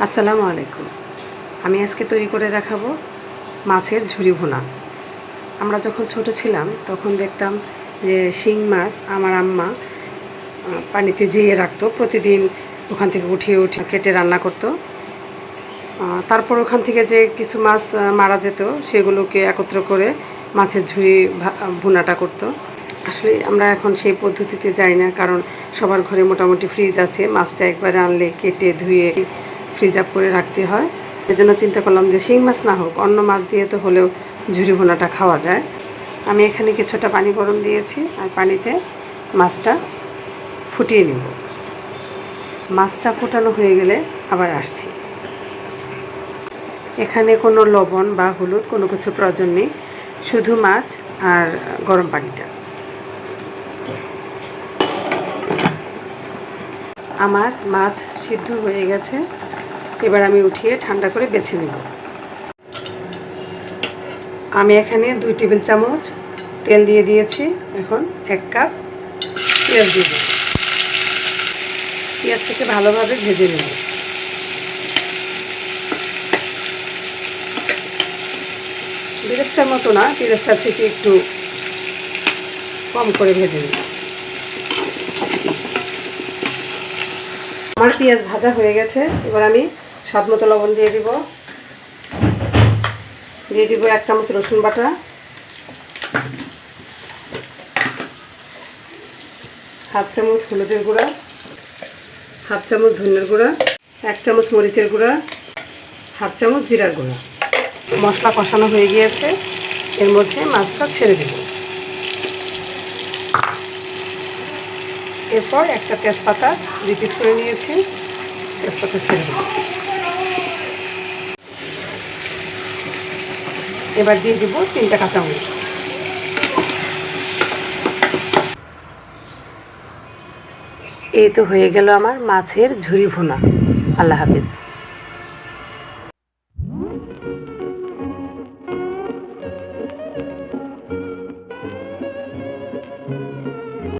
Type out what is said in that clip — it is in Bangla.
আসসালামু আলাইকুম। আমি আজকে তৈরি করে দেখাবো মাছের ঝুরি ভুনা। আমরা যখন ছোট ছিলাম তখন দেখতাম যে শিং মাছ আমার আম্মা পানিতে জিয়ে রাখতো, প্রতিদিন ওখান থেকে উঠিয়ে উঠিয়ে কেটে রান্না করতো। তারপর ওখান থেকে যে কিছু মাছ মারা যেত সেগুলোকে একত্র করে মাছের ঝুরি ভুনাটা করতো। আসলে আমরা এখন সেই পদ্ধতিতে যাই না, কারণ সবার ঘরে মোটামুটি ফ্রিজ আছে। মাছটা একবারে আনলে কেটে ধুয়ে ফ্রিজ আপ করে রাখতে হয়। এজন্য চিন্তা করলাম যে শিং মাছ না হোক, অন্য মাছ দিয়ে তো হলেও ঝুরি ভুনাটা খাওয়া যায়। আমি এখানে কিছুটা পানি গরম দিয়েছি, আর পানিতে মাছটা ফুটিয়ে নেব। মাছটা ফোটানো হয়ে গেলে আবার আসছি। এখানে কোনো লবণ বা হলুদ কোনো কিছু প্রয়োজন নেই, শুধু মাছ আর গরম পানিটা। আমার মাছ সিদ্ধ হয়ে গেছে, এবার আমি উঠিয়ে ঠান্ডা করে বেছে নেব। আমি এখানে 2 টেবিল চামচ তেল দিয়ে দিয়েছি। এখন 1 কাপ পেঁয়াজ দিয়ে দেব। পেঁয়াজটাকে ভালোভাবে ভেজে নেব। বেরেস্তার মতো না, বেরেস্তার থেকে একটু কম করে ভেজে নেব। আমার পেঁয়াজ ভাজা হয়ে গেছে, এবার আমি স্বাদ মতো লবণ দিয়ে দিব। 1 চামচ রসুন বাটা, 1/2 চামচ হলুদের গুঁড়া, 1/2 চামচ ধনিয়ার গুঁড়া, 1 চামচ মরিচের গুঁড়া, 1/2 চামচ জিরার গুঁড়া। মশলা কষানো হয়ে গিয়েছে, এর মধ্যে মাছটা ছেড়ে দেব। এরপর একটা তেজপাতা 2 পিস করে নিয়েছি, তেজপাতা ছেড়ে দেব। এবার দিয়ে দেব 3টা কাঁচামরিচ। এই তো হয়ে গেল আমার মাছের ঝুরি ভুনা। আল্লাহ হাফেজ।